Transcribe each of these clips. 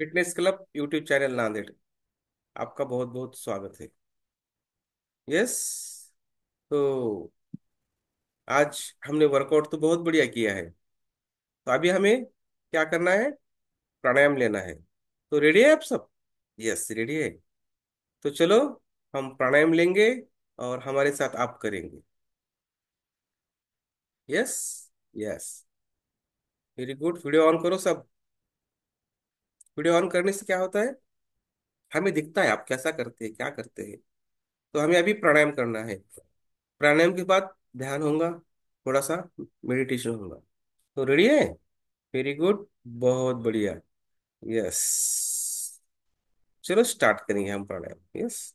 Fitness club YouTube channel Nanded. आपका बहुत बहुत स्वागत है। यस। तो आज हमने वर्कआउट तो बहुत बढ़िया किया है। तो अभी हमें क्या करना है? प्राणायाम लेना है। तो रेडी है आप सब? यस, रेडी है। तो चलो, हम प्राणायाम लेंगे और हमारे साथ आप करेंगे। Yes. Yes. Very good. Video on करो सब। वीडियो ऑन करने से क्या होता है? हमें दिखता है आप कैसा करते हैं, क्या करते हैं। तो हमें अभी प्राणायाम करना है। प्राणायाम के बाद ध्यान होगा, थोड़ा सा मेडिटेशन होगा। तो रेडी है? Very good. बहुत बढ़िया। यस। चलो स्टार्ट करेंगे हम प्राणायाम। यस।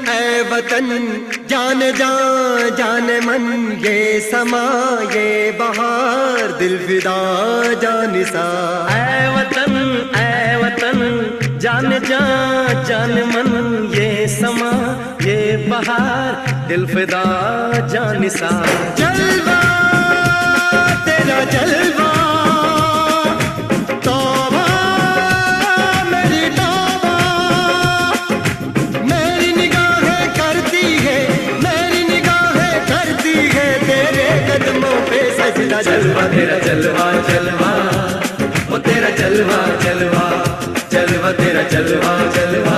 ऐ वतन जान जा जान मन ये समा ये बहार दिल फिदा जानिसा। ऐ वतन जान जा जान मन ये समा ये बहार दिल फिदा जानिसा। जलवा तेरा जलवा तौबा मेरी तौबा। मेरी निगाहें करती है तेरे कदमों पे सजदा। जलवा तेरा जलवा जलवा ओ तेरा जलवा जलवा जलवा तेरा जलवा जलवा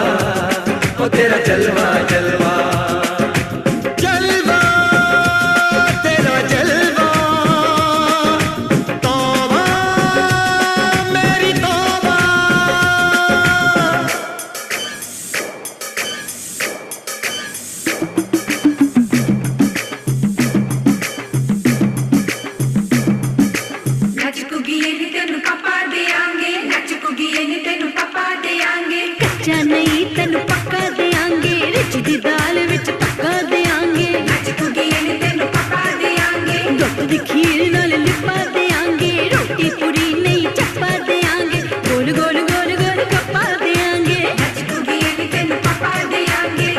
ओ तेरा जलवा जलवा। जलवा तेरा जलवा तौबा मेरी तौबा। नच कुगिए नी तेनू पापा देंगे, नच कुगिए नी तेनू पापा देंगे। कच्चा नहीं तेनू पक्का देंगे, रिच दी दाल विच पक्का देंगे। नच कुगिए नी तेनू पापा देंगे, दुध दी खीर नाल लिपा देंगे। रोटी पूरी नहीं चप्पा देंगे, गोल गोल गोल गोल कप्पा देंगे। नच कुगिए नी तेनू पापा देंगे।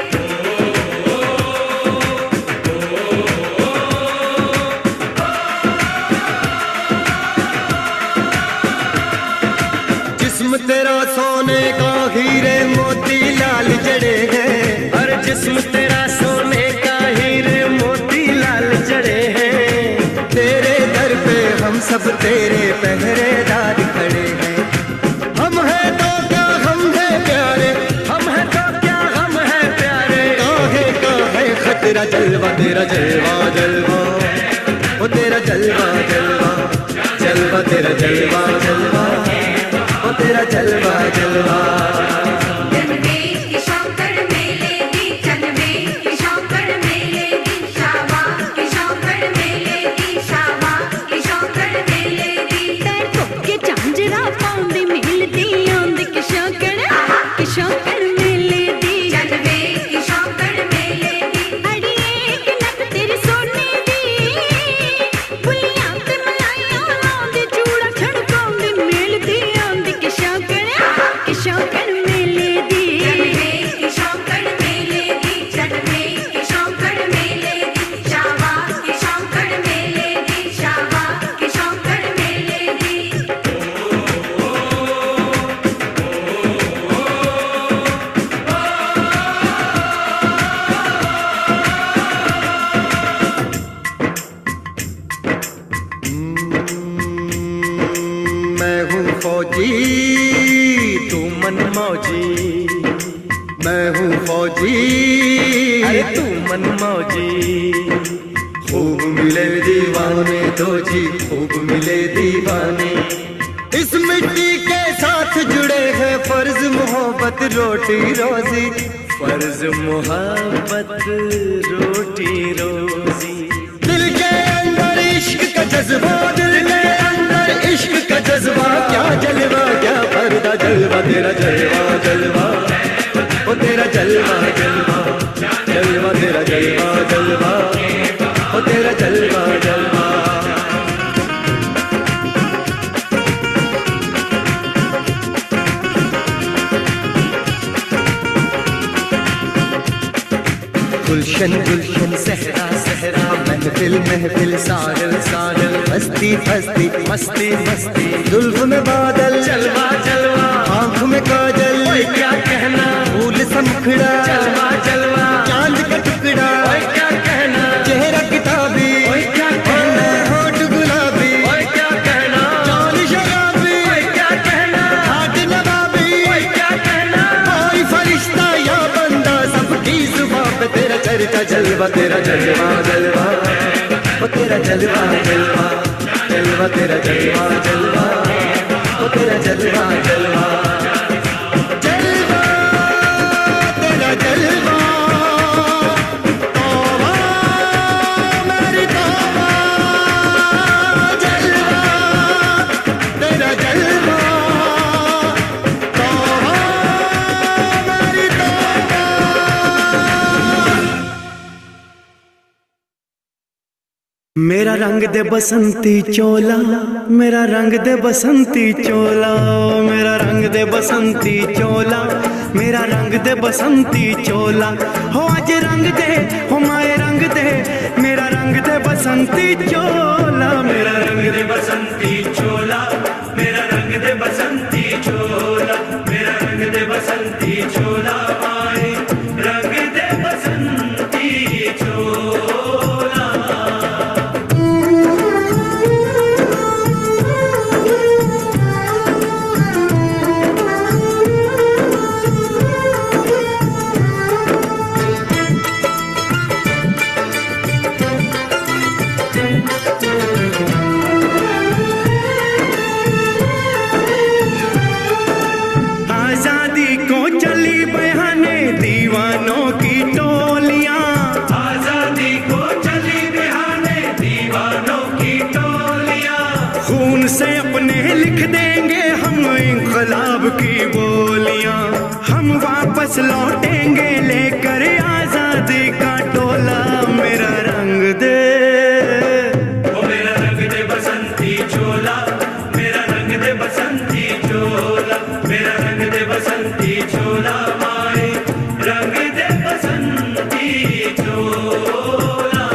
जिस्म तेरा सोने का हीरे मोती लाल जड़े हैं। हर जिस्म तेरा सोने का हीरे मोती लाल जड़े हैं। तेरे दर पे हम सब तेरे पहरेदार खड़े हैं। हम हैं तो क्या हम हैं प्यारे, हम हैं तो क्या हम हैं प्यारे। काहे खतरा जलवा तेरा जलवा जलवा ओ तेरा जलवा जलवा जलवा तेरा जलवा जलवा ओ तेरा जलवा जलवा। जनवे की शौकड़ मेले दी, जनवे की शौकड़ मेले दी, शावा की शौकड़ मेले दी, शावा की शौकड़ मेले दी। पैर धोके झांजरा पाउंदी मिलदी आंदी किशोकड़ मेले दी। जनवे की शौकड़ मेले दी, अड़िए कि नक तेरी सोने दी, बुलियां ते मलाइयां लाउंदी, चूड़ा छड़काउंदी मिलदी आंदी किशोकड़ मेले दी। जनवे की शौकड़ मेले दी, जनवे की शौकड़ मेले दी, शावा की शौकड़ मेले दी, शावा की शौकड़ मेले दी। मैं हूँ फौजी तू मन मौजी। मैं हूँ फौजी अरे तू मन मौजी। खूब मिले दीवाने तो जी खूब मिले दीवाने। इस मिट्टी के साथ जुड़े हैं फर्ज मोहब्बत रोटी रोजी। फर्ज मोहब्बत रोटी रोजी। दिल के अंदर इश्क का जज्बा, दिल के अंदर इश्क का जज्बा। क्या जलवा क्या पर्दा जलवा तेरा जलवा जलवा ओ तेरा जलवा जलवा जलवा तेरा जलवा जलवा ओ तेरा जलवा जलवा। गुलशन गुलशन सहरा सहरा मैं महफिल महफिल साहिल साहिल हस्ती हस्ती मस्ती मस्ती जुल्फ में बादल जलवा जलवा आंख में काजल ओए क्या कहना फूल सा मुखड़ा जलवा जलवा चांद का टुकड़ा ओए क्या कहना चेहरा किताबी ओए क्या कहना होठ गुलाबी ओए क्या कहना चाल शराबी ओए क्या कहना हाथ नवाबी ओए क्या कहना कोई फरिश्ता या बंदा सबकी जुबान पे तेरा चर्चा जलवा तेरा जलवा जलवा ओ तेरा जलवा जलवा जलवा तेरा जलवा जलवा ओ तेरा जलवा जलवा जलवा तेरा जलवा तौबा मेरी तौबा जलवा तेरा जलवा तौबा मेरी तौबा। मेरा रंग दे बसंती चोला मेरा रंग दे बसंती चोला मेरा रंग दे बसंती चोला मेरा रंग दे बसंती चोला हो आज रंग दे हो माए रंग दे मेरा रंग दे बसंती चोला मेरा रंग दे बसंती चोला मेरा रंग दे बसंती चोला मेरा रंग दे बसंती चोला माए रंग दे बसंती चोला। आजादी को चली बहाने दीवानों की टोलियां आजादी को चली बहाने दीवानों की टोलियां खून से अपने लिख देंगे हम इंकलाब की बोलियां हम वापस लौटेंगे लेकर आजादी का टोला मेरा रंग दे ओ मेरा रंग दे बसंती चोला मेरा रंग दे बसंती चोला मेरा रंग दे बसंती चोला माए रंग दे बसंती चोला।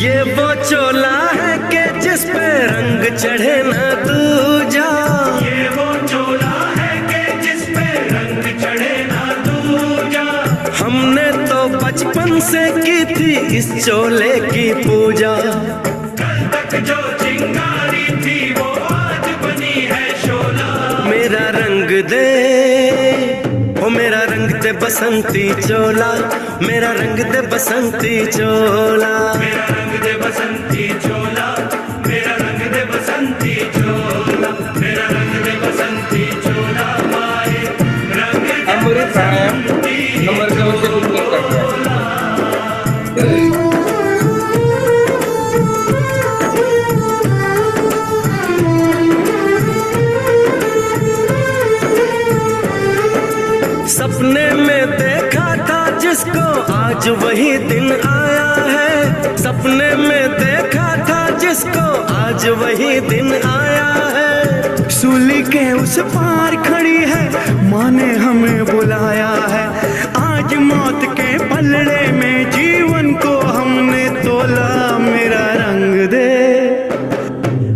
ये वो चोला है कि जिस पे रंग चढ़े ना दूजा ये वो चोला है कि जिस पे रंग चढ़े ना दूजा हमने तो बचपन से की थी इस चोले की पूजा कल तक जो चिंगारी थी वो आज बनी है शोला मेरा रंग दे ओ मेरा रंग दे बसंती चोला मेरा रंग दे बसंती चोला मेरा रंग दे बसंती चोला मेरा रंग दे बसंती चोला मेरा रंग दे बसंती चोला माए रंग दे अमृत प्राणायाम नंबर का उसे कुछ करता है। सपने में देखा था जिसको आज वही दिन आया है सपने में देखा था जिसको आज वही दिन आया है सूली के उस पार खड़ी है माँ ने हमें बुलाया है आज मौत के पलड़े में जीवन को हमने तोला मेरा रंग दे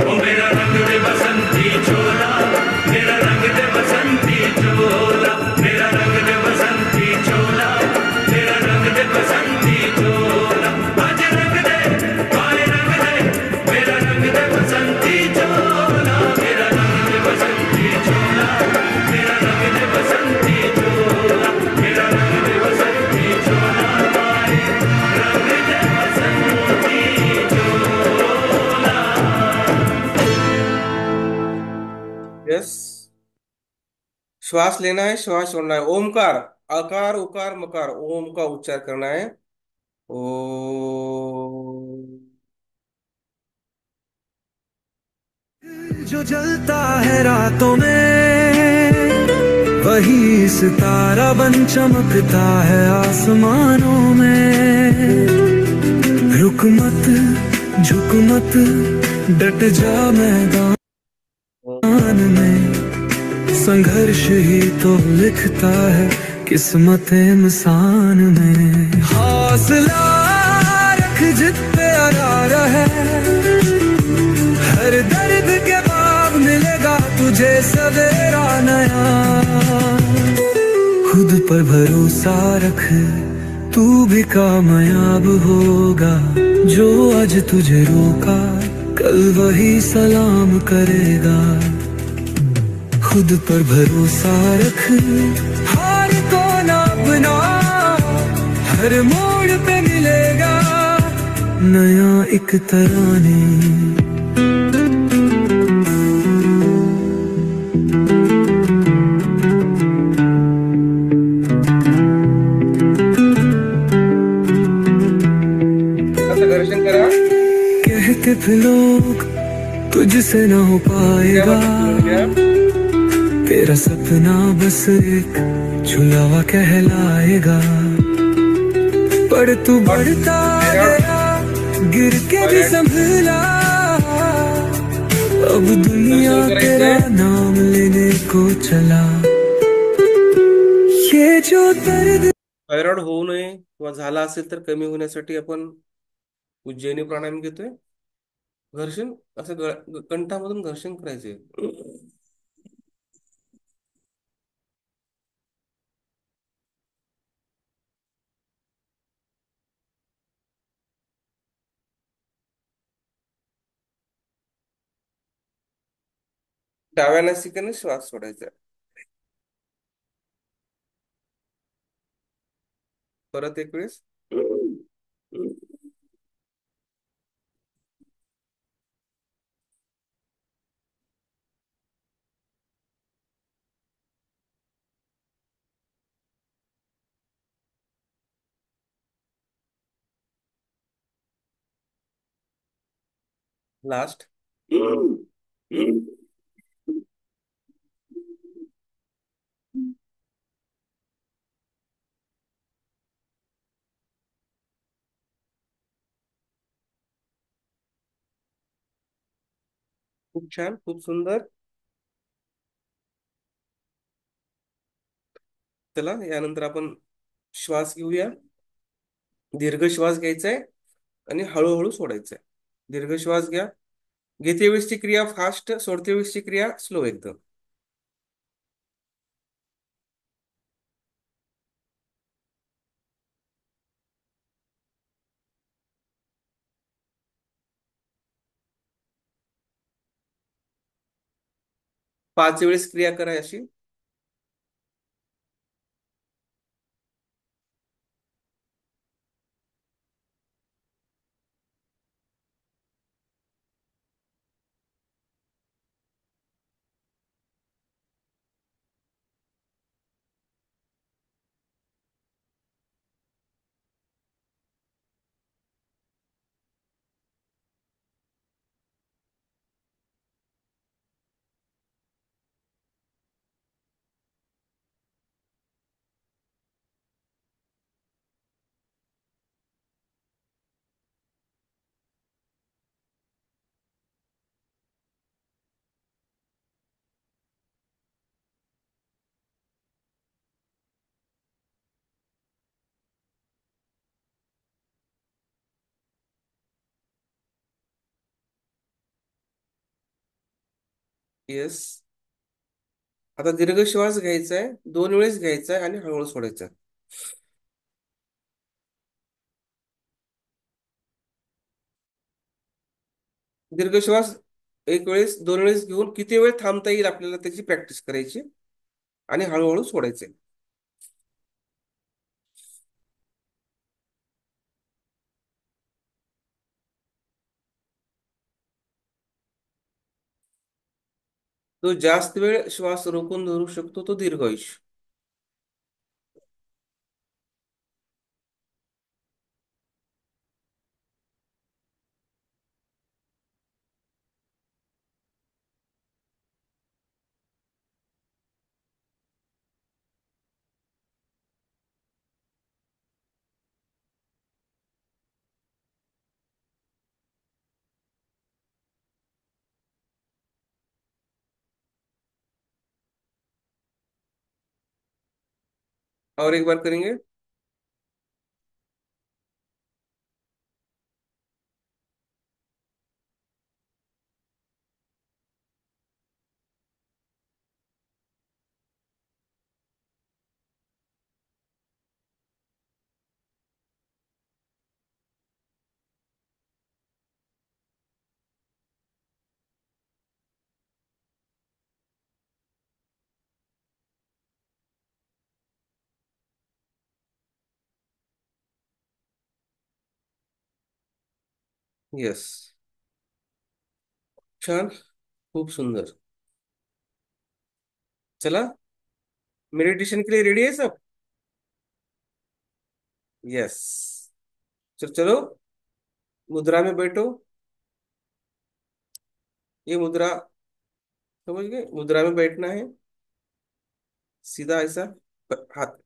ओ मेरा रंग दे बसंती चोला मेरा रंग दे बसंती चोला मेरा रंग दे बसंती चोला मेरा रंग दे बसंती चोला आज रंग दे आए रंग दे मेरा रंग दे बसंती चोला मेरा रंग दे बसंती चोला मेरा रंग दे बसंती चोला मेरा रंग दे बसंती चोला आए रंग दे बसंती चोला। यस, श्वास लेना है, श्वास छोड़ना है। ओमकार, आकार उकार मकार, ओम का उच्चार करना है। ओ जो जलता है रातों में, वही सितारा बन चमकता है आसमानों में। रुक मत, झुक मत, डट जा मैदान में, संघर्ष ही तो लिखता है किस्मत इंसान में। हौसला रख जिद पे अड़ा रहे, हर दर्द के बाद मिलेगा तुझे सवेरा नया। खुद पर भरोसा रख, तू भी कामयाब होगा। जो आज तुझे रोका, कल वही सलाम करेगा। खुद पर भरोसा रख, हार को ना अपना, हर मोड़ पे मिलेगा नया एक तराने। असं घर्षण करा. कहते थे लोग तुझसे ना हो पाएगा, क्या? तेरा सपना बस एक छुलावा कहलाएगा। पर तू बढ़ता गया, गिर के भी संभला, अब दुनिया तेरा नाम लेने को चला। ये जो दर्द थायरॉइड होऊ नये किंवा झाला असेल तर कमी होण्यासाठी आपण उज्जैनी प्राणायाम घेतोय. घर्षण असं कंठामधून घर्षण करायचे. डाव्या नासिकेने श्वास सोडायचा. परत एक वेळेस. लास्ट. खूप छान, खूप सुंदर. चला यानंतर आपण श्वास घेऊया. दीर्घ श्वास घ्यायचा आहे आणि हळूहळू सोडायचा आहे. दीर्घ श्वास घ्या. घेते वेळेसची क्रिया फास्ट, सोडते वेळेसची क्रिया स्लो एकदम. पाच वेळेस क्रिया करा अशी. येस. आता दीर्घ श्वास घ्यायचा आहे, 2 वेळेस घ्यायचा आहे आणि हळूहळू सोडायचा आहे. दीर्घ श्वास एक वेळेस 2 वेळेस घेऊन किती वेळ थांबता येईल आपल्याला त्याची प्रॅक्टिस करायची आणि हळूहळू सोडायचे. जो जास्त वेळ श्वास रोखून धरू शकतो तो दीर्घायुष. और एक बार करेंगे। यस, छान, खूप सुंदर. चला, मेडिटेशन के लिए रेडी है सब? यस, चलो चलो, मुद्रा में बैठो. ये मुद्रा, समझ गए? मुद्रा में बैठना है, सीधा ऐसा, हात,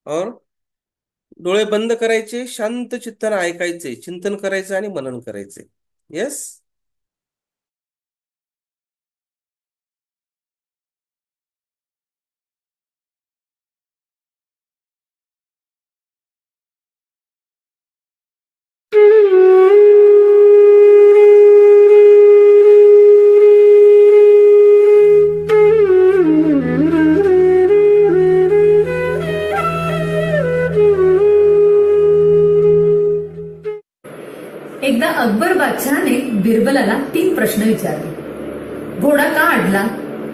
और डोळे बंद करायचे, शांत चित्ताने ऐकायचे, चिंतन करायचं आणि मनन करायचे. येस. एकदा अकबर बादशहाने बिरबलाला 3 प्रश्न विचारले. घोडा का अडला,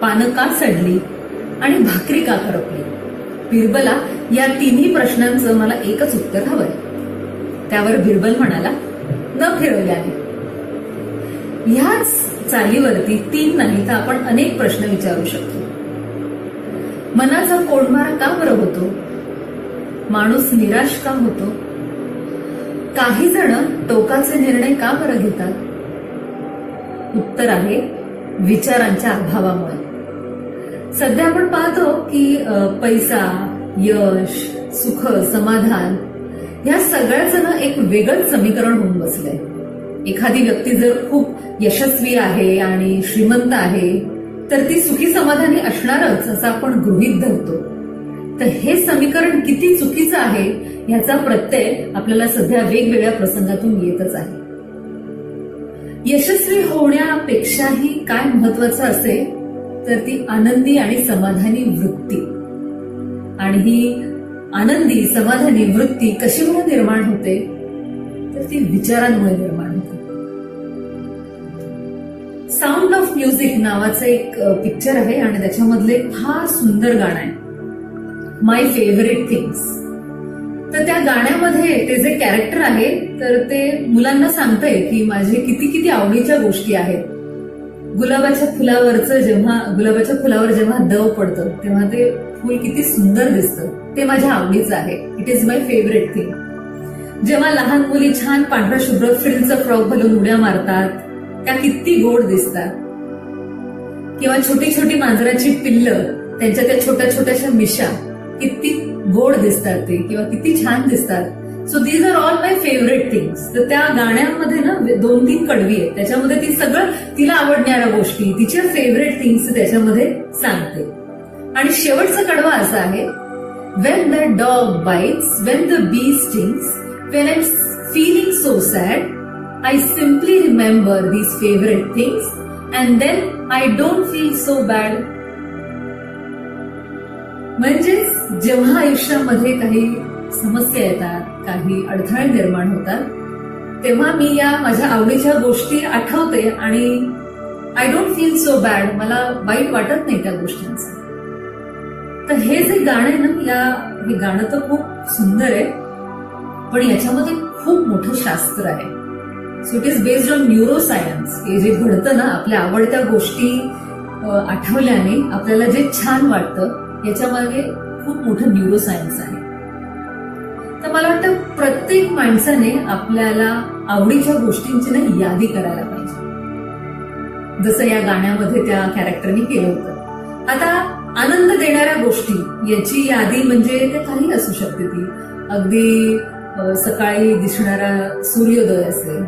पानं का सडली आणि भाकरी का करपली? बिरबला, या 3ही प्रश्नांचं मला एकच उत्तर हवंय. त्यावर बिरबल म्हणाला, न फिरवल्याने. ह्याच चालीवरती 3 नाही तर आपण अनेक प्रश्न विचारू शकतो. मनाचा कोंडमारा का बरं होतो? माणूस निराश का होतो? काही जण टोकाचे निर्णय का बरं घेतात? उत्तर आहे विचारांच्या अभावामुळे. सध्या आपण पाहतो की पैसा, यश, सुख, समाधान या सगळ्याचं एक वेगळंच समीकरण होऊन बसलंय. एखादी व्यक्ती जर खूप यशस्वी आहे आणि श्रीमंत आहे तर ती सुखी समाधानी असणारच असं आपण गृहीत धरतो. तर हे समीकरण किती चुकीचं आहे ह्याचा प्रत्यय आपल्याला सध्या वेगवेगळ्या प्रसंगातून येतच आहे. यशस्वी होण्यापेक्षाही काय महत्वाचं असेल तर ती आनंदी आणि समाधानी वृत्ती. आणि ही आनंदी समाधानी वृत्ती कशामुळे निर्माण होते तर ती विचारांमुळे निर्माण होते. साऊंड ऑफ म्युझिक नावाचं एक पिक्चर आहे आणि त्याच्यामधलं एक फार सुंदर गाणं आहे, माय फेवरेट थिंग्स. तर त्या गाण्यामध्ये ते जे कॅरेक्टर आहे तर ते मुलांना सांगतंय की माझे किती किती आवडीच्या गोष्टी आहेत. गुलाबाच्या फुलावर जेव्हा दव पडतं तेव्हा ते फुल किती सुंदर दिसतं, ते माझ्या आवडीचं आहे. It is my favourite thing. जेव्हा लहान मुली छान पांढरा शुभ्र फ्रिलचा फ्रॉक घालून उड्या मारतात त्या किती गोड दिसतात. किंवा छोटी छोटी मांजराची पिल्लं, त्यांच्या त्या छोट्या छोट्याशा मिशा किती गोड दिसतात ते, किंवा किती छान दिसतात. So these are all my favourite things. तर त्या गाण्यामध्ये ना 2-3 कडवी आहेत, त्याच्यामध्ये ती सगळं तिला आवडणाऱ्या गोष्टी, तिच्या फेवरेट थिंग्स त्याच्यामध्ये सांगते. आणि शेवटचा कडवा असा आहे, when the dog bites, when the bee stings, when I am feeling so sad, I simply remember these favourite things and then I don't feel so bad. म्हणजेच जेव्हा आयुष्यामध्ये काही समस्या येतात, काही अडथळे निर्माण होतात, तेव्हा मी या माझ्या आवडीच्या गोष्टी आठवते आणि आय डोंट फील सो बॅड, मला वाईट वाटत नाही त्या गोष्टींचं. तर हे जे गाणं आहे ना, हे गाणं तर खूप सुंदर आहे, पण याच्यामध्ये खूप मोठं शास्त्र आहे. So it is based on neuroscience. हे जे घडतं ना, आपल्या आवडत्या गोष्टी आठवल्याने आपल्याला जे छान वाटतं याच्यामागे खूप मोठं न्यूरोसायन्स आहे. तर मला वाटतं प्रत्येक माणसाने आपल्याला आवडीच्या गोष्टींची ना यादी करायला पाहिजे, जसं या गाण्यामध्ये त्या कॅरेक्टरने केलं होतं. आता आनंद देणाऱ्या गोष्टी याची यादी म्हणजे ते काही असू शकते. ती अगदी सकाळी दिसणारा सूर्योदय असेल,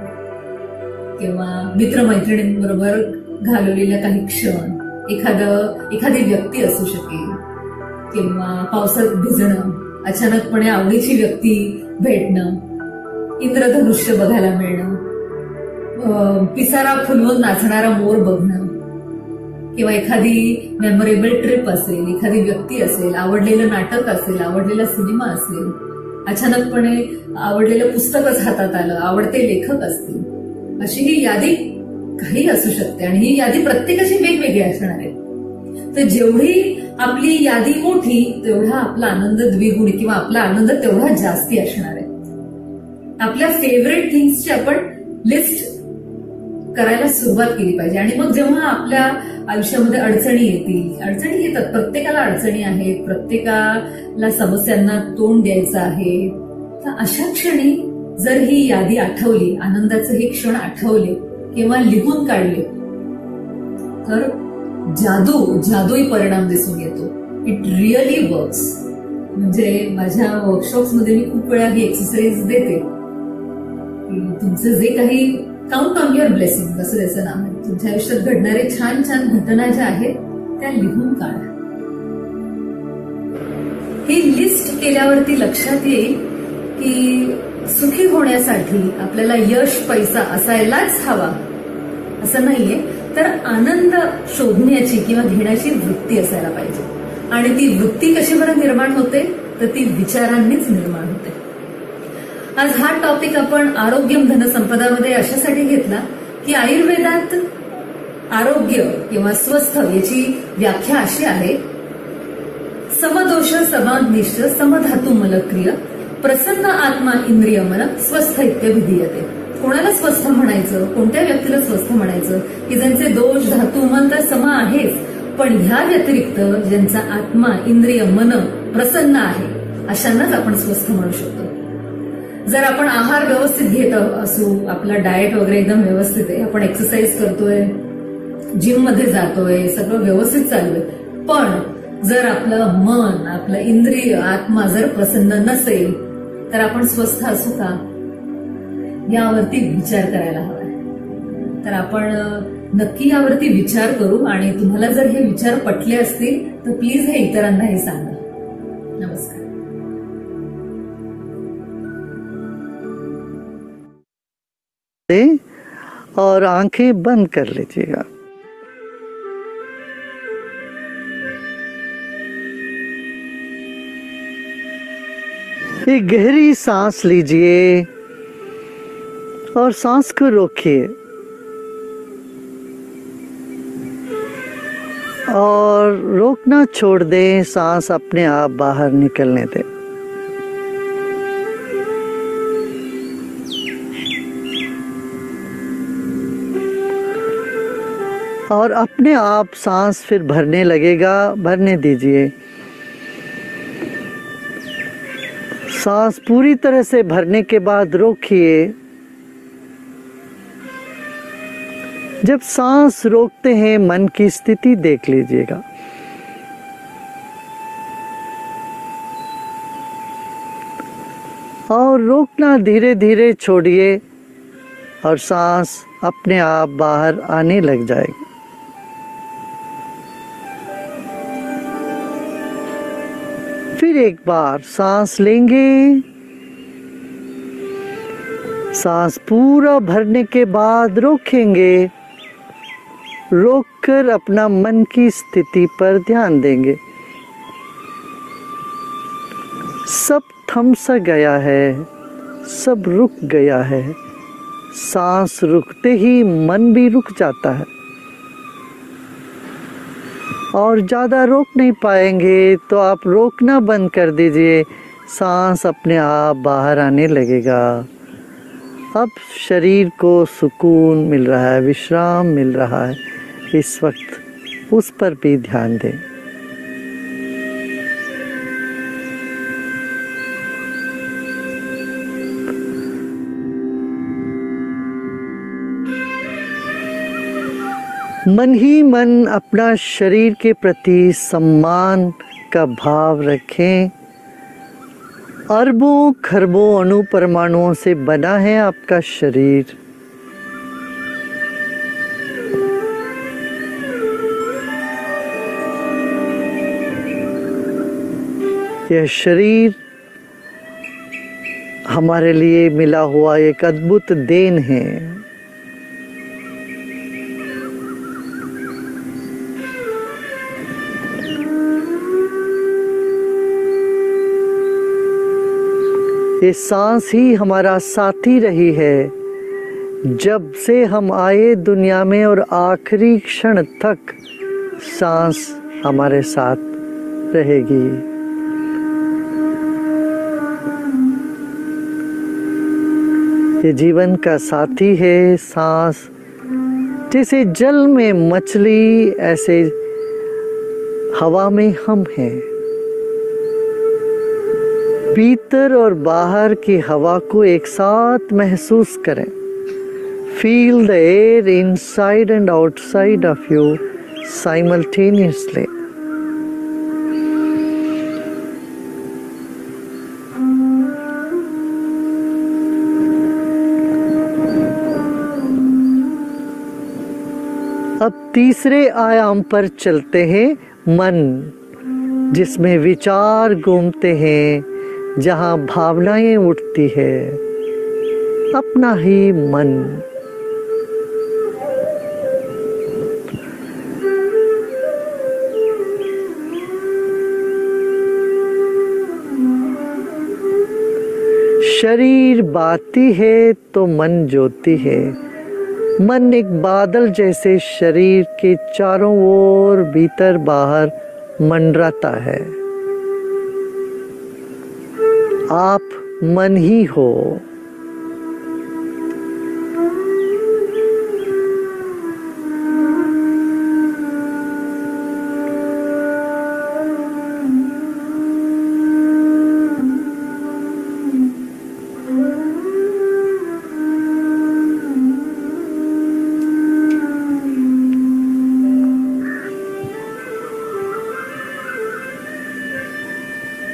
किंवा मित्रमैत्रिणींबरोबर घालवलेल्या काही क्षण, एखादी व्यक्ती असू शकेल, किंवा पावसात भिजणं, अचानकपणे आवडीची व्यक्ती भेटणं, इंद्रधनुष्य बघायला मिळणं, पिसारा फुलवून नाचणारा मोर बघणं, किंवा एखादी मेमोरेबल ट्रिप असेल, एखादी व्यक्ती असेल, आवडलेलं नाटक असेल, आवडलेला सिनेमा असेल, अचानकपणे आवडलेलं पुस्तकच हातात आलं, आवडते लेखक असतील, अशी ही यादी काही असू शकते आणि ही यादी प्रत्येकाची वेगवेगळी असणार आहे. तर जेवढी आपली यादी मोठी तेवढा आपला आनंद द्विगुणी किंवा आपला आनंद तेवढा जास्ती असणार आहे. आपल्या फेवरेट थिंग्सची आपण लिस्ट करायला सुरुवात केली पाहिजे. आणि मग जेव्हा आपल्या आयुष्यामध्ये अडचणी येतील, अडचणी येतात, प्रत्येकाला अडचणी आहेत, प्रत्येकाला समस्यांना तोंड द्यायचं आहे, तर अशा क्षणी जर ही यादी आठवली, आनंदाचे हे क्षण आठवले किंवा लिहून काढले तर जादुई परिणाम दिसून येतो. It really works. म्हणजे माझ्या वर्कशॉप्समध्ये मी खूप वेळा ही एक्सरसाइज देते की तुमचे जे काही काउंट ऑन युअर ब्लेसिंग, असं त्याचं नाव आहे, तुमच्या आयुष्यात घडणारे छान छान घटना ज्या आहेत त्या लिहून काढा. ही लिस्ट केल्यावरती लक्षात येईल की सुखी होण्यासाठी आपल्याला यश, पैसा असायलाच हवा असं नाहीये, तर आनंद शोधण्याची किंवा घेण्याची वृत्ती असायला पाहिजे. आणि ती वृत्ती कशी बरं निर्माण होते, तर ती विचारांनीच निर्माण होते. आज हा टॉपिक आपण आरोग्यम धनसंपदामध्ये अशासाठी घेतला की आयुर्वेदात आरोग्य किंवा स्वस्थ याची व्याख्या अशी आहे: समदोष समानिष्ठ समधातू मलक्रिय प्रसन्न आत्मा इंद्रिय मन स्वस्थ इत्यभिधीयते. कोणाला स्वस्थ म्हणायचं, कोणत्या व्यक्तीला स्वस्थ म्हणायचं की ज्यांचे दोष धातू मन तर सम आहेच, पण ह्या व्यतिरिक्त ज्यांचा आत्मा इंद्रिय मन प्रसन्न आहे अशांनाच आपण स्वस्थ म्हणू शकतो. जर आपण आहार व्यवस्थित घेत असू, आपला डाएट वगैरे एकदम व्यवस्थित आहे, आपण एक्सरसाइज करतोय, जिम मध्ये जातोय, सगळं व्यवस्थित चालू आहे, पण जर आपलं मन, आपलं इंद्रिय, आत्मा जर प्रसन्न नसेल तर आपण स्वस्थ असू का, यावरती विचार करायला हवा. तर आपण नक्की यावरती विचार करू आणि तुम्हाला जर हे विचार पटले असतील तर प्लीज हे इतरांनाही सांगा. नमस्कार. और आंखें बंद कर लीजिएगा. एक गहरी सांस लीजिए और सांस को रोकिए और रोकना छोड़ दें, सांस अपने आप बाहर निकलने दें. और अपने आप सांस फिर भरने लगेगा, भरने दीजिए. सांस पूरी तरह से भरने के बाद रोकिए. जब सांस रोकते हैं मन की स्थिति देख लीजिएगा. और रोकना धीरे धीरे छोड़िए और सांस अपने आप बाहर आने लग जाएगी. फिर एक बार सांस लेंगे. सांस पूरा भरने के बाद रोकेंगे. रोककर अपना मन की स्थिति पर ध्यान देंगे. सब थम सा गया है, सब रुक गया है. सांस रुकते ही मन भी रुक जाता है. और ज़्यादा रोक नहीं पाएंगे तो आप रोकना बंद कर दीजिए. सांस अपने आप बाहर आने लगेगा. अब शरीर को सुकून मिल रहा है, विश्राम मिल रहा है. इस वक्त उस पर भी ध्यान दें. मन ही मन अपना शरीर के प्रति सम्मान का भाव रखें. अरबों खरबों अणु परमाणुओं से बना है आपका शरीर. यह शरीर हमारे लिए मिला हुआ एक अद्भुत देन है। ये सांस ही हमारा साथी रही है जब से हम आए दुनिया में, और आखिरी क्षण तक सांस हमारे साथ रहेगी। ये जीवन का साथी है सांस। जैसे जल में मछली, ऐसे हवा में हम हैं। भीतर और बाहर की हवा को एक साथ महसूस करें। Feel the air inside and outside of you simultaneously. अब तीसरे आयाम पर चलते हैं, मन, जिसमें विचार घूमते हैं, जहाँ भावनाएं उठती है। अपना ही मन। शरीर बाती है तो मन ज्योति है। मन एक बादल जैसे शरीर के चारों ओर भीतर बाहर मंडराता है। आप मन ही हो।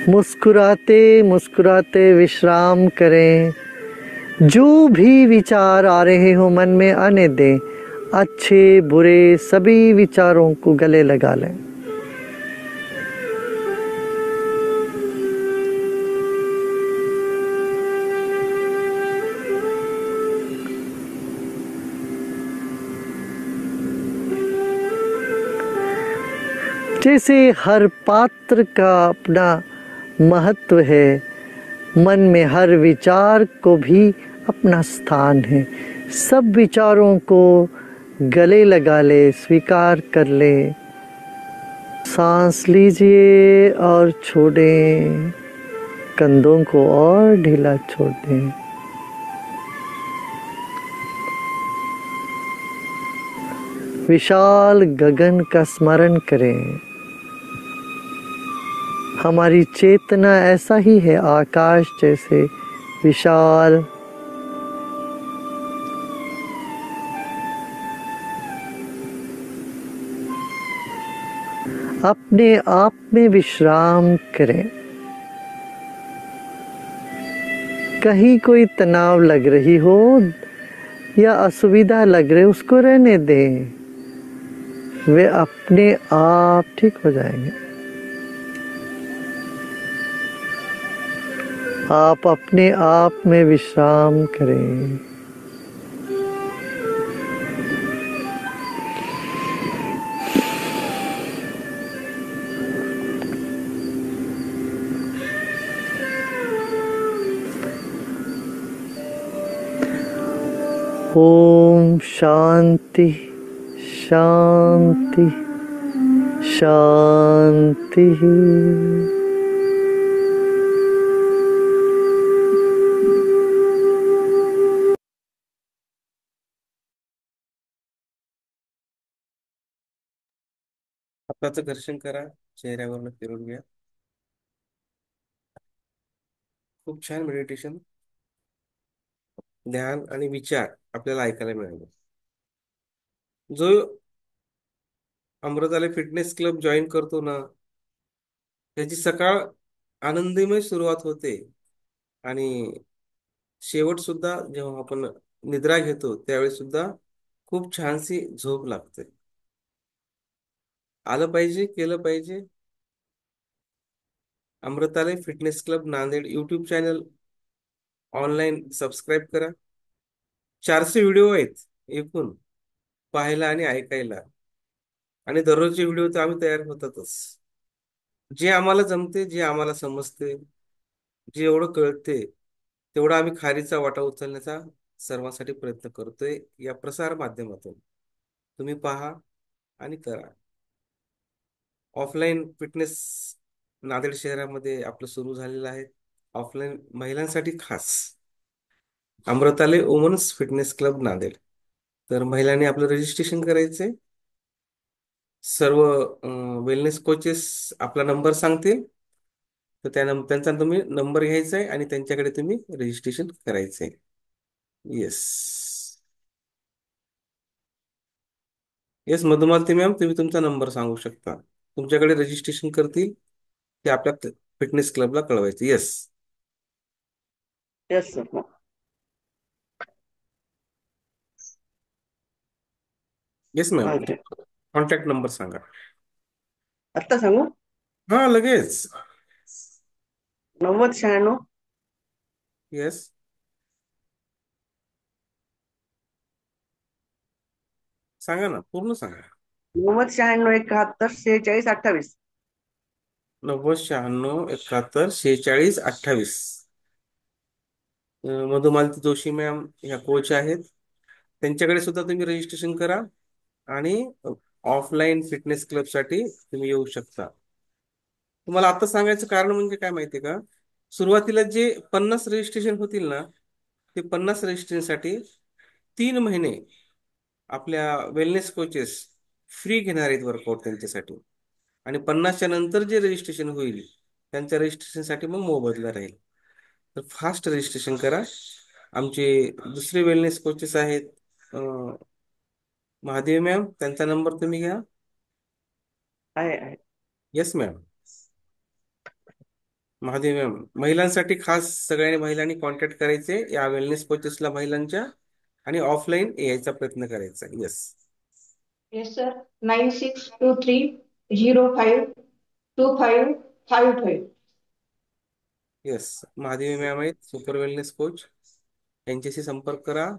मुस्कुराते मुस्कुराते विश्राम करें। जो भी विचार आ रहे हो मन में आने दें। अच्छे बुरे सभी विचारों को गले लगा लें। जैसे हर पात्र का अपना महत्व है, मन में हर विचार को भी अपना स्थान है। सब विचारों को गले लगा ले, स्वीकार कर ले। सांस लीजिए और छोड़ें। कंधों को और ढीला छोड़ दें। विशाल गगन का स्मरण करें। हमारी चेतना ऐसा ही है, आकाश जैसे विशाल। अपने आप में विश्राम करें। कहीं कोई तनाव लग रही हो या असुविधा लग रही, उसको रहने दें। वे अपने आप ठीक हो जाएंगे। आप अपने आप में विश्राम करें। ओम शांति शांति शांति। हाताचं घर्षण करा, चेहऱ्यावरनं फिरून घ्या. खूप छान मेडिटेशन, ध्यान आणि विचार आपल्याला ऐकायला मिळाले. जो अमृताला फिटनेस क्लब जॉईन करतो ना, त्याची सकाळ आनंदमय सुरुवात होते आणि शेवट सुद्धा जेव्हा आपण निद्रा घेतो त्यावेळी सुद्धा खूप छानशी झोप लागते. आलं पाहिजे, केलं पाहिजे. Amritalaya fitness club Nanded YouTube channel online subscribe करा. 400 व्हिडिओ आहेत एकूण, पाहायला आणि ऐकायला. आणि दररोजचे व्हिडिओ तर आम्ही तयार होतातच. जे आम्हाला जमते, जे आम्हाला समजते, जे एवढं कळते, तेवढं आम्ही खारीचा वाटा उचलण्याचा सर्वांसाठी प्रयत्न करतोय या प्रसार माध्यमातून. तुम्ही पहा आणि करा. ऑफलाईन फिटनेस नांदेड शहरामध्ये आपलं सुरू झालेलं आहे. ऑफलाईन महिलांसाठी खास अमृतालय वुमन्स फिटनेस क्लब नांदेड. तर महिलांनी आपलं रजिस्ट्रेशन करायचंय. सर्व वेलनेस कोचेस आपला नंबर सांगतील. तर त्यांचा तुम्ही नंबर घ्यायचा आहे आणि त्यांच्याकडे तुम्ही रजिस्ट्रेशन करायचंय. येस. येस मधुमालती मॅम, तुम्ही तुमचा नंबर सांगू शकता. तुमच्याकडे रजिस्ट्रेशन करतील ते आपल्या फिटनेस क्लबला कळवायचं. Yes. Yes sir. Yes ma'am. Contact number सांगा. आत्ता सांगू? हा, लगेच. 90 96. येस, सांगा ना, पूर्ण सांगा. 90 96 71 46 28. 90 96 71 46 28. मधुमालती जोशी मॅम ह्या कोच आहेत. त्यांच्याकडे सुद्धा तुम्ही रजिस्ट्रेशन करा आणि ऑफलाईन फिटनेस क्लबसाठी तुम्ही येऊ शकता. तुम्हाला आता सांगायचं कारण म्हणजे काय माहितीये का, सुरुवातीला जे 50 रजिस्ट्रेशन होतील ना, ते 50 रजिस्ट्रेशनसाठी 3 महिने आपल्या वेलनेस कोचेस फ्री घेणार आहेत वर्कआउट त्यांच्यासाठी. आणि 50च्या नंतर जे रजिस्ट्रेशन होईल त्यांच्या रजिस्ट्रेशनसाठी मग मोबदला राहील. तर फास्ट रजिस्ट्रेशन करा. आमचे दुसरे वेलनेस कोचेस आहेत महादेव मॅम, त्यांचा नंबर तुम्ही घ्या. आहे. Yes ma'am. महादेव मॅम, महिलांसाठी खास सगळ्यांनी महिलांनी कॉन्टॅक्ट करायचे या वेलनेस कोचेसला महिलांच्या, आणि ऑफलाईन यायचा प्रयत्न करायचा. Yes. Yes, sir. 9623052555. Yes, Mahadevi ma'am आहेत सुपर वेलनेस कोच. यांच्याशी संपर्क करा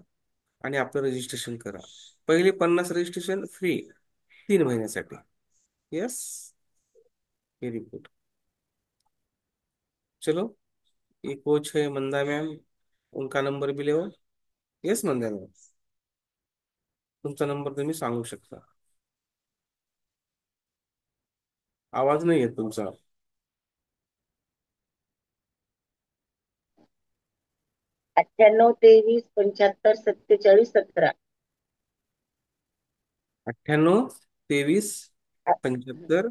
आणि आपलं रजिस्ट्रेशन करा. पहिले 50 रजिस्ट्रेशन फ्री 3 महिन्यासाठी. Yes, very good. चलो, ये कोच है मंदा मैम, उनका नंबर भी लो. यस मंदा मैम, तुमचा नंबर तुम्ही सांगू शकता. आवाज नाही येत तुमचा. 98 23 75 47 17. 98 23 75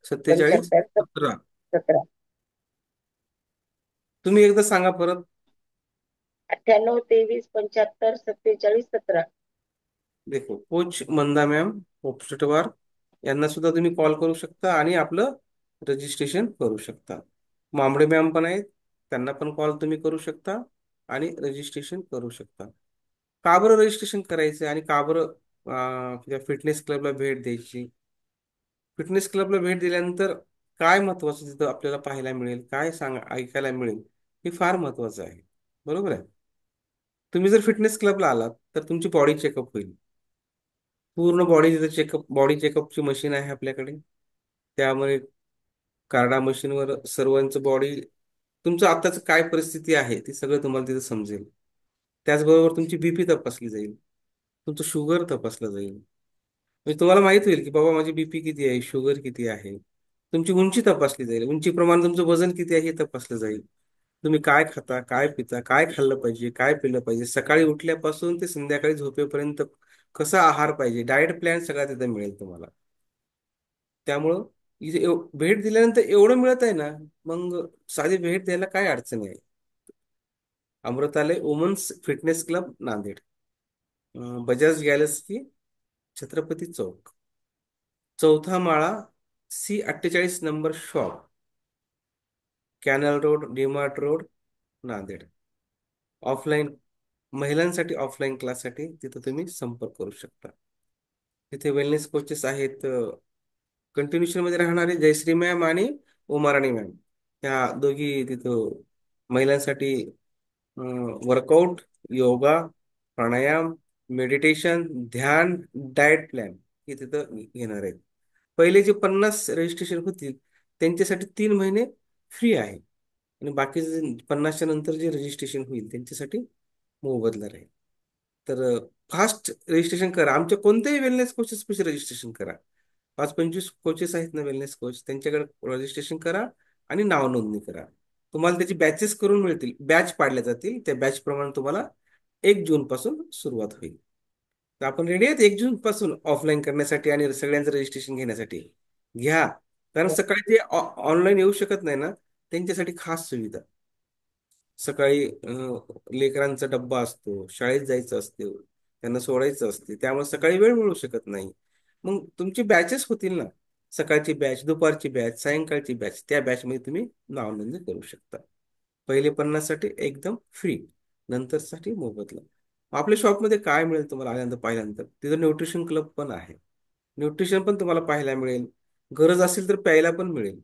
47 17. 17. तुम्ही एकदा सांगा परत. 98 23 75 47 17. देखो, कोच मंदा मॅम पोपटवार यांना सुद्धा तुम्ही कॉल करू शकता आणि आपलं रजिस्ट्रेशन करू शकता. मांबडे मॅम पण आहेत, त्यांना पण कॉल तुम्ही करू शकता आणि रजिस्ट्रेशन करू शकता. का बरं रजिस्ट्रेशन करायचं आणि का बरं फिटनेस क्लबला भेट द्यायची? फिटनेस क्लबला भेट दिल्यानंतर काय महत्वाचं तिथं आपल्याला पाहायला मिळेल, काय ऐकायला मिळेल, हे फार महत्वाचं आहे. बरोबर आहे. तुम्ही जर फिटनेस क्लबला आलात तर तुमची बॉडी चेकअप होईल. पूर्ण बॉडी तिथे चेकअप, बॉडी चेकअपची मशीन आहे आपल्याकडे. त्यामुळे कार्डा मशीनवर सर्वांचं बॉडी, तुमचं आताच काय परिस्थिती आहे ती सगळं तुम्हाला तिथे समजेल. त्याचबरोबर तुमची बीपी तपासली जाईल, तुमचं शुगर तपासलं जाईल. म्हणजे तुम्हाला माहित होईल की बाबा माझी बीपी किती आहे, शुगर किती आहे. तुमची उंची तपासली जाईल, उंचीप्रमाणे तुमचं वजन किती आहे हे तपासलं जाईल. तुम्ही काय खाता, काय पिता, काय खाल्लं पाहिजे, काय पिलं पाहिजे, सकाळी उठल्यापासून ते संध्याकाळी झोपेपर्यंत कसा आहार पाहिजे, डाएट प्लॅन सगळा तिथे मिळेल तुम्हाला. त्यामुळं इथे भेट दिल्यानंतर एवढं मिळत आहे ना, मग साधी भेट द्यायला काय अडचण आहे. Amritalaya women's fitness club Nanded, Bajaj galaxy, Chhatrapati Chowk, 4था माळा, C 48 number shop, canal road, DMart road, Nanded. Offline महिलांसाठी ऑफलाईन क्लाससाठी तिथं तुम्ही संपर्क करू शकता. तिथे वेलनेस कोचेस आहेत कंटिन्युशन मध्ये राहणारे जयश्री मॅम आणि उमाराणी मॅम, ह्या दोघी तिथं महिलांसाठी वर्कआउट, योगा, प्राणायाम, मेडिटेशन, ध्यान, डाएट प्लॅन हे तिथं घेणार आहेत. पहिले जे 50 रजिस्ट्रेशन होतील त्यांच्यासाठी 3 महिने फ्री आहे, आणि बाकीचे 50च्या नंतर जे रजिस्ट्रेशन होईल त्यांच्यासाठी मोबदला राहील. तर फास्ट रजिस्ट्रेशन करा. आमच्या कोणत्याही वेलनेस कोचेस पैसे रजिस्ट्रेशन करा. 5-25 कोचेस आहेत ना वेलनेस कोच, त्यांच्याकडे रजिस्ट्रेशन करा आणि नाव नोंदणी करा. तुम्हाला त्याची बॅचेस करून मिळतील, बॅच पाडल्या जातील. त्या बॅच प्रमाणे तुम्हाला 1 जून पासून सुरुवात होईल. तर आपण रेडी आहेत 1 जून पासून ऑफलाईन करण्यासाठी आणि सगळ्यांचं रजिस्ट्रेशन घेण्यासाठी? घ्या. कारण सकाळी जे ऑनलाईन येऊ शकत नाही ना, त्यांच्यासाठी खास सुविधा. सकाळी लेकरांचा डब्बा असतो, शाळेत जायचं असते, त्यांना सोडायचं असते, त्यामुळे सकाळी वेळ मिळू शकत नाही. मग तुमची बॅचेस होतील ना, सकाळची बॅच, दुपारची बॅच, सायंकाळची बॅच, त्या बॅचमध्ये तुम्ही नाव नोंदणी करू शकता. पहिले 50 साठी एकदम फ्री, नंतर साठी मोबदला. आपल्या शॉपमध्ये काय मिळेल तुम्हाला आल्यानंतर, पाहिल्यानंतर तिथं न्यूट्रिशन क्लब पण आहे. न्यूट्रिशन पण तुम्हाला पाहायला मिळेल, गरज असेल तर प्यायला पण मिळेल.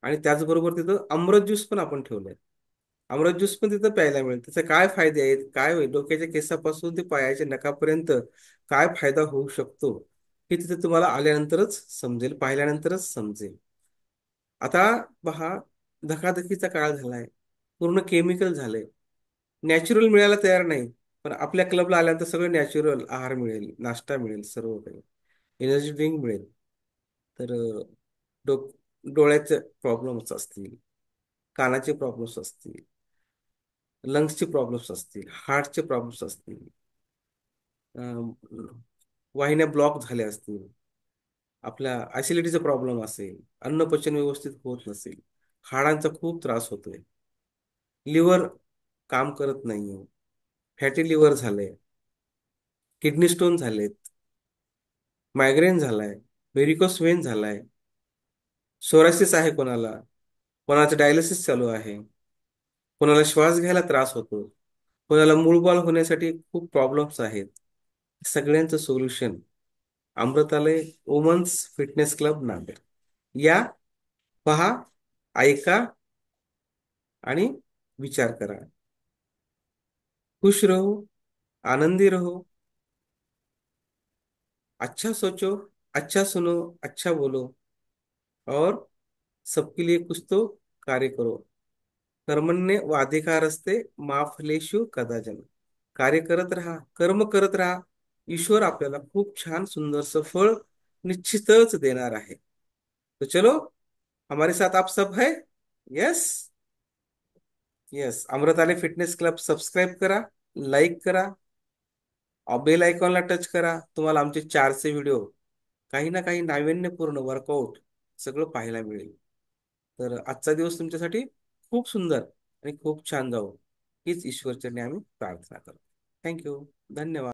आणि त्याचबरोबर तिथं अमृत ज्यूस पण आपण ठेवलंय. अमृत ज्यूस पण तिथं प्यायला मिळेल. त्याचे काय फायदे आहेत, काय होईल, डोक्याच्या केसापासून ते पायाच्या नखापर्यंत काय फायदा होऊ शकतो, हे तिथे तुम्हाला आल्यानंतरच समजेल, पाहिल्यानंतरच समजेल. आता पहा, धकाधकीचा काळ झालाय, पूर्ण केमिकल झालंय, नॅचरल मिळायला तयार नाही. पण आपल्या क्लबला आल्यानंतर सगळं नॅचरल आहार मिळेल, नाश्ता मिळेल, सर्व काही, एनर्जी ड्रिंक मिळेल. तर डो डोळ्याचे प्रॉब्लेम्स असतील, कानाचे प्रॉब्लेम्स असतील, लंग्सचे प्रॉब्लेम्स असतील, हार्टचे प्रॉब्लेम्स असतील, अं, वाहिन्या ब्लॉक झाल्या असतील, आपल्या ऍसिडिटीचा प्रॉब्लेम असेल, अन्न पचन व्यवस्थित होत नसेल, हाडांचा खूप त्रास होतोय, लिव्हर काम करत नाहीये, फॅटी लिव्हर झालंय, किडनी स्टोन झालेत, मायग्रेन झालाय, व्हेरिकोस वेन झालाय, सोरायसिस आहे कोणाला, कोणाचं डायलिसिस चालू आहे, कोणाला श्वास घ्यायला त्रास होतो, कोणाला मूळबाल होण्यासाठी खूप प्रॉब्लेम्स आहेत. सगळ्यांचं solution Amritalaya women's fitness club Nanded. या, पहा, ऐका आणि विचार करा. खुश रहो, आनंदी रहो, अच्छा सोचो, अच्छा सुनो, अच्छा बोलो, और सबके लिए कुछ तो कार्य करो. कर्मण्य वाधिकार असते, माफलेशु कदाचन. कार्य करत राहा, कर्म करत राहा. ईश्वर आपल्याला खूप छान सुंदरसं फळ निश्चितच देणार आहे. तो चलो, हमारे साथ आप सब है. Yes, yes. Amritalaya fitness club subscribe करा, लाईक करा, बेल आयकॉनला टच करा. तुम्हाला आमचे 400 व्हिडिओ, काही ना काही नाविन्यपूर्ण वर्कआउट सगळं पाहायला मिळेल. तर आजचा दिवस तुमच्यासाठी खूप सुंदर आणि खूप छान जावो, हीच ईश्वरचरणी आम्ही प्रार्थना करतो. थँक्यू. धन्यवाद.